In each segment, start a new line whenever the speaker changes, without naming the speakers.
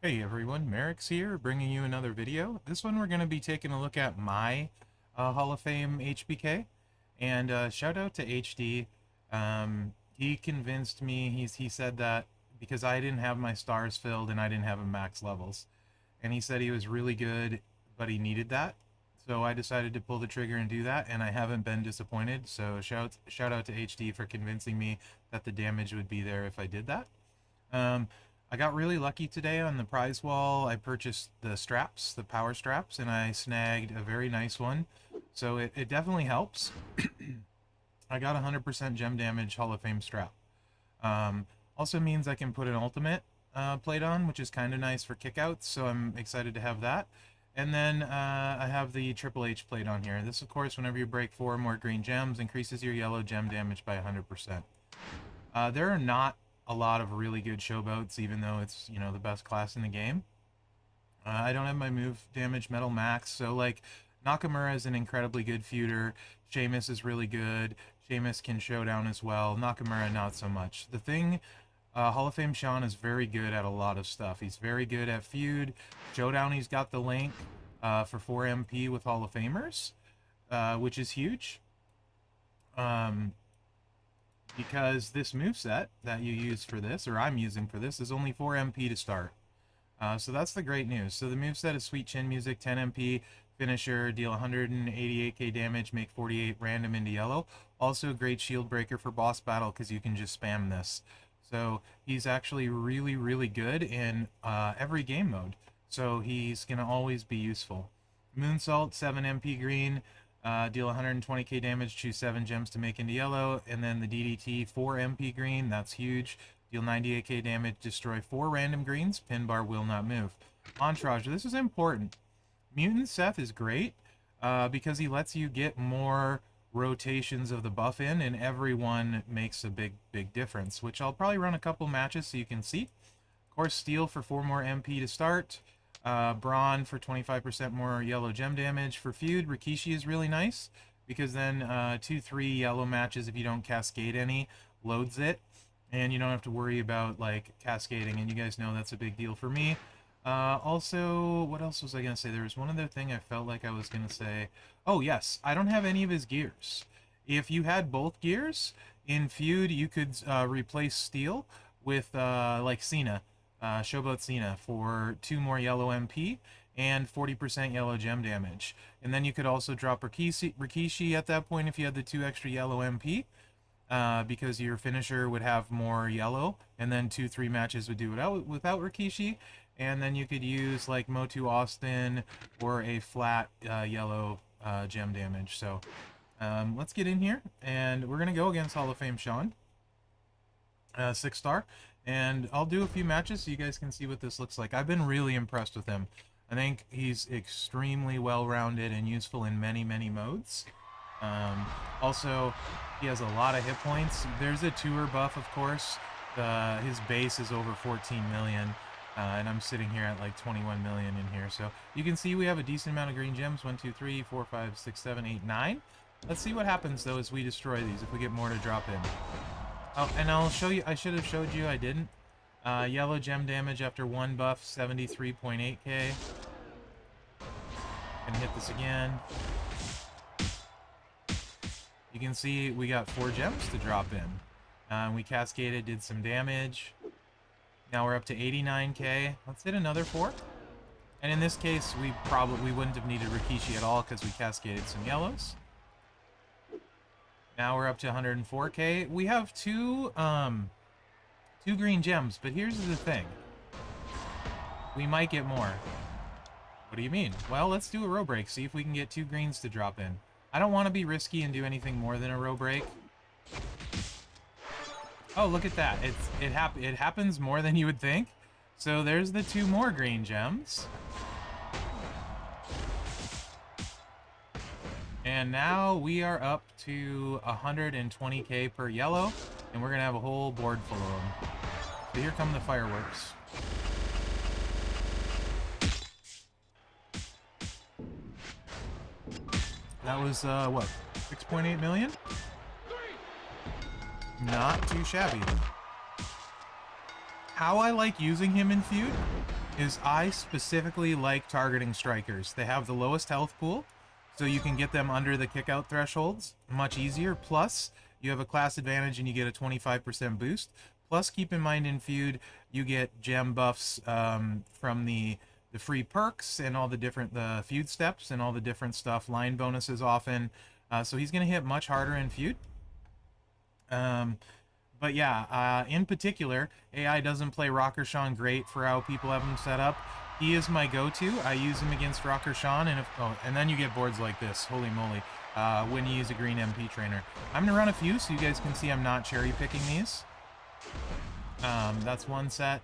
Hey everyone, Mherex here, bringing you another video. This one we're going to be taking a look at my Hall of Fame HBK, and shout out to HD. He convinced me. He said that because I didn't have my stars filled and I didn't have a max levels, and he said he was really good, but he needed that. So I decided to pull the trigger and do that, and I haven't been disappointed. So shout out to HD for convincing me that the damage would be there if I did that. I got really lucky today on the prize wall. I purchased the straps, the power straps, and I snagged a very nice one. So it definitely helps. I got 100% gem damage Hall of Fame strap. Also means I can put an ultimate plate on, which is kind of nice for kickouts, so I'm excited to have that. And then I have the Triple H plate on here. This, of course, whenever you break 4 more green gems, increases your yellow gem damage by 100%. There are not a lot of really good showboats, even though it's, you know, the best class in the game. I don't have my move damage metal max, so like Nakamura is an incredibly good feuder. Sheamus is really good. Sheamus can showdown as well. Nakamura not so much. The thing, Hall of Fame Sean is very good at a lot of stuff. He's very good at feud. Showdown, he's got the link for 4 MP with Hall of Famers, which is huge. Because this moveset that you use for this, or I'm using for this, is only 4 MP to start. So that's the great news. So the moveset is Sweet Chin Music, 10 MP, finisher, deal 188k damage, make 48 random into yellow. Also a great shield breaker for boss battle because you can just spam this. So he's actually really, really good in every game mode. So he's going to always be useful. Moonsault, 7 MP green, deal 120k damage, choose 7 gems to make into yellow, and then the DDT, 4 MP green, that's huge. Deal 98k damage, destroy 4 random greens, pin bar will not move. Entourage, this is important. Mutant Seth is great because he lets you get more rotations of the buff in, and everyone makes a big difference, which I'll probably run a couple matches so you can see. Of course, Steel for 4 more MP to start. Brawn for 25% more yellow gem damage. For Feud, Rikishi is really nice, because then 2-3 yellow matches, if you don't cascade any, loads it, and you don't have to worry about, like, cascading, and you guys know that's a big deal for me. Also, what else was I going to say? There was one other thing I felt like I was going to say. Oh, yes, I don't have any of his gears. If you had both gears, in Feud, you could replace Steel with, like, Cena. Showboat Cena for 2 more yellow MP and 40% yellow gem damage. And then you could also drop Rikishi at that point if you had the 2 extra yellow MP, because your finisher would have more yellow, and then 2-3 matches would do it without Rikishi, and then you could use like Motu Austin or a flat yellow gem damage. So let's get in here, and we're going to go against Hall of Fame Sean. 6-star, and I'll do a few matches so you guys can see what this looks like. I've been really impressed with him. I think he's extremely well-rounded and useful in many modes. Also, he has a lot of hit points. There's a tour buff, of course. His base is over 14 million, and I'm sitting here at like 21 million in here. So you can see we have a decent amount of green gems. 1, 2, 3, 4, 5, 6, 7, 8, 9. Let's see what happens, though, as we destroy these, if we get more to drop in. Oh, and I'll show you, I should have showed you, I didn't. Yellow gem damage after 1 buff, 73.8k. Gonna hit this again. You can see we got 4 gems to drop in. We cascaded, did some damage. Now we're up to 89k. Let's hit another 4. And in this case, we wouldn't have needed Rikishi at all because we cascaded some yellows. Now we're up to 104k. We have 2 green gems, but here's the thing. We might get more. What do you mean? Well, let's do a row break, see if we can get 2 greens to drop in. I don't want to be risky and do anything more than a row break. Oh, look at that. It happens more than you would think. So there's the 2 more green gems. And now we are up to 120k per yellow, and we're going to have a whole board full of them. So here come the fireworks. That was, what, 6.8 million? Not too shabby. How I like using him in Feud is I specifically like targeting strikers. They have the lowest health pool, so you can get them under the kickout thresholds much easier. Plus, you have a class advantage and you get a 25% boost. Plus, keep in mind in Feud, you get gem buffs from the free perks and all the different Feud steps and all the different stuff, line bonuses often. So he's going to hit much harder in Feud. But yeah, in particular, AI doesn't play Rocker Sean great for how people have him set up. He is my go-to. I use him against Rocker Sean, and and then you get boards like this. Holy moly! When you use a green MP trainer, I'm gonna run a few so you guys can see I'm not cherry picking these. That's one set.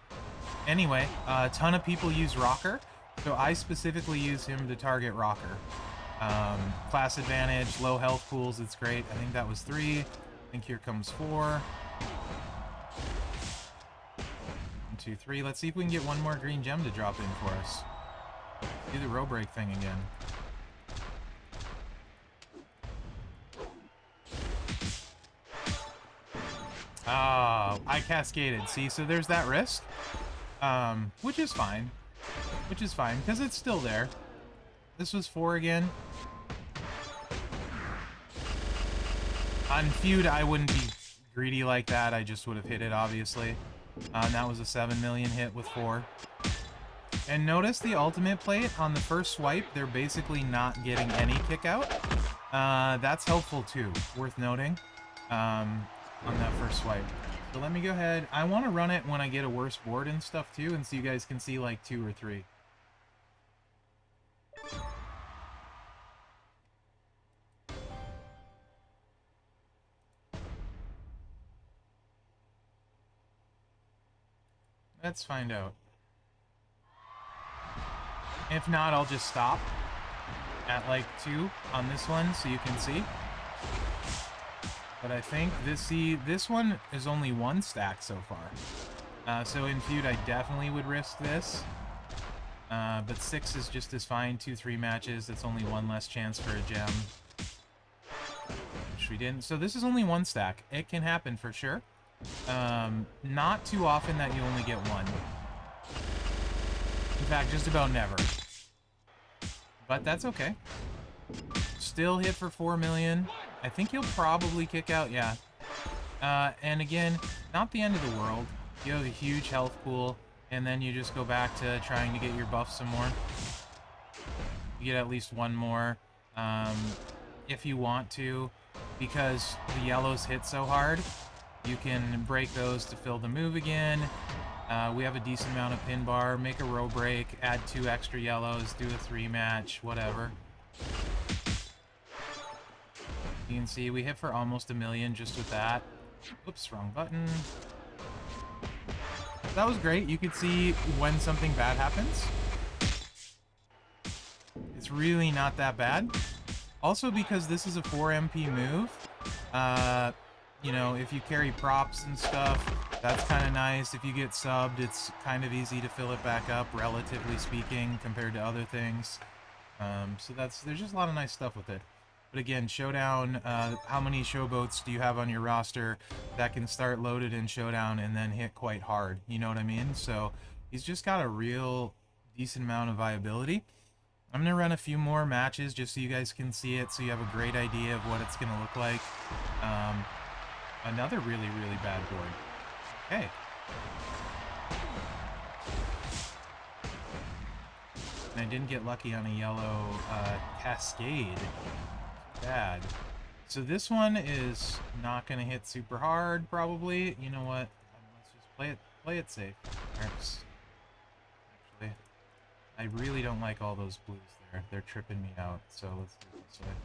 Anyway, a ton of people use Rocker, so I specifically use him to target Rocker. Class advantage, low health pools. It's great. I think that was 3. I think here comes 4. 1, 2, 3. Let's see if we can get one more green gem to drop in for us. Do the row break thing again. Oh, I cascaded. See, so there's that risk. Which is fine. Which is fine, because it's still there. This was 4 again. On Feud, I wouldn't be greedy like that. I just would have hit it, obviously. And that was a 7 million hit with 4. And notice the ultimate plate on the first swipe, they're basically not getting any kick out. That's helpful too, worth noting, on that first swipe. So let me go ahead. I want to run it when I get a worse board and stuff too, and so you guys can see like 2 or 3. Let's find out. If not, I'll just stop at like 2 on this one so you can see. But I think this one is only 1 stack so far. So in Feud, I definitely would risk this. But 6 is just as fine. 2, 3 matches. That's only 1 less chance for a gem. Which we didn't. So this is only 1 stack. It can happen for sure. Not too often that you only get 1. In fact, just about never. But that's okay. Still hit for 4 million. I think he'll probably kick out, yeah. And again, not the end of the world. You have a huge health pool, and then you just go back to trying to get your buff some more. You get at least 1 more, if you want to, because the yellows hit so hard. You can break those to fill the move again. We have a decent amount of pin bar. Make a row break, add 2 extra yellows, do a 3 match, whatever. You can see we hit for almost 1 million just with that. Oops, wrong button. That was great. You could see when something bad happens. It's really not that bad. Also, because this is a 4 MP move, you know, if you carry props and stuff, that's kind of nice. If you get subbed, it's kind of easy to fill it back up, relatively speaking, compared to other things. So there's just a lot of nice stuff with it. But again, Showdown, how many showboats do you have on your roster that can start loaded in Showdown and then hit quite hard? You know what I mean? So he's just got a real decent amount of viability. I'm going to run a few more matches just so you guys can see it, so you have a great idea of what it's going to look like. Another really, really bad board. Okay. And I didn't get lucky on a yellow Cascade. Bad. So this one is not going to hit super hard, probably. You know what? Let's just play it safe. Mherex. Actually, I really don't like all those blues there. They're tripping me out. So let's do it this way.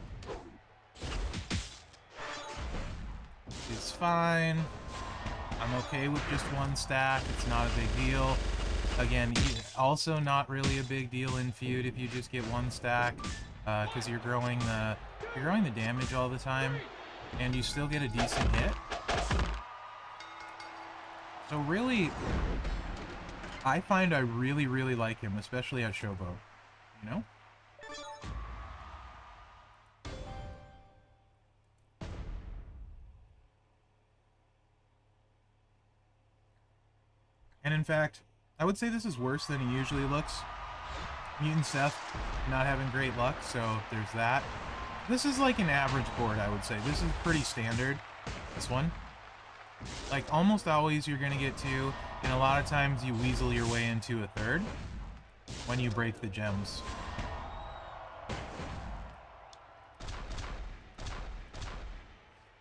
It's fine. I'm okay with just 1 stack. It's not a big deal. Again, also not really a big deal in Feud if you just get 1 stack, because you're growing the damage all the time, and you still get a decent hit. So really, I find I really, really like him, especially at Showboat. You know? And in fact, I would say this is worse than it usually looks. Mutant Seth not having great luck, so there's that. This is like an average board, I would say. This is pretty standard, this one. Like, almost always you're going to get 2, and a lot of times you weasel your way into a 3rd when you break the gems.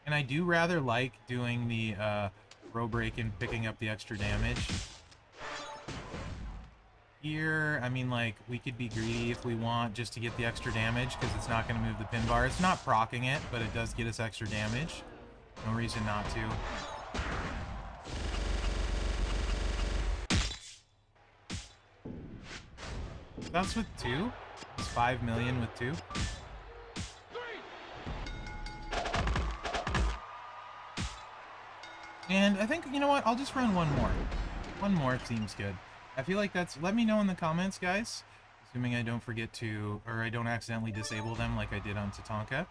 And I do rather like doing the row break and picking up the extra damage. Here, I mean, like, we could be greedy if we want just to get the extra damage, because it's not going to move the pin bar. It's not proccing it, but it does get us extra damage. No reason not to. That's with 2. It's 5 million with 2. And I think, you know what, I'll just run one more. One more seems good. I feel like that's... Let me know in the comments, guys. Assuming I don't forget to... Or I don't accidentally disable them like I did on Tatanka.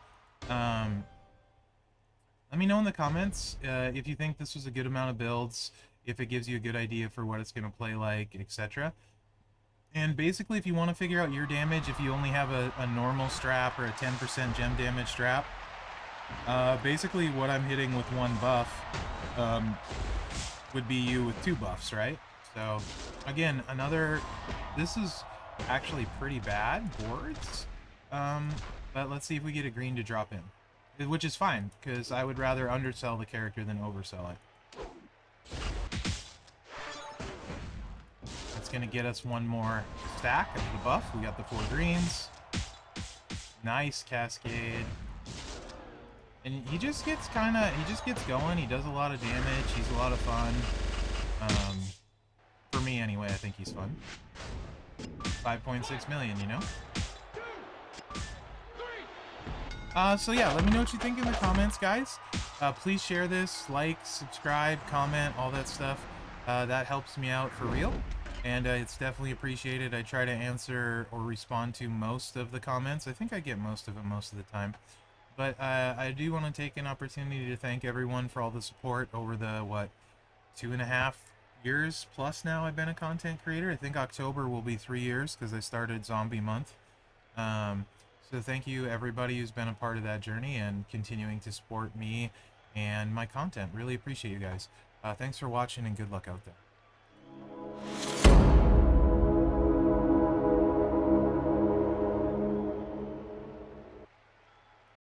Let me know in the comments if you think this was a good amount of builds, if it gives you a good idea for what it's going to play like, etc. And basically, if you want to figure out your damage, if you only have a normal strap or a 10% gem damage strap, basically what I'm hitting with 1 buff would be you with 2 buffs, right? So, again, this is actually pretty bad boards, but let's see if we get a green to drop in. Which is fine, because I would rather undersell the character than oversell it. That's going to get us 1 more stack of the buff. We got the 4 greens. Nice cascade. And he just gets going. He does a lot of damage. He's a lot of fun. For me, anyway, I think he's fun. 5.6 million, you know? So yeah, let me know what you think in the comments, guys. Please share this, like, subscribe, comment, all that stuff. That helps me out for real. And it's definitely appreciated. I try to answer or respond to most of the comments. I think I get most of them most of the time. But I do want to take an opportunity to thank everyone for all the support over the, 2.5 years plus now I've been a content creator. I think October will be 3 years because I started Zombie Month. So thank you everybody who's been a part of that journey and continuing to support me and my content. Really appreciate you guys. Thanks for watching and good luck out there.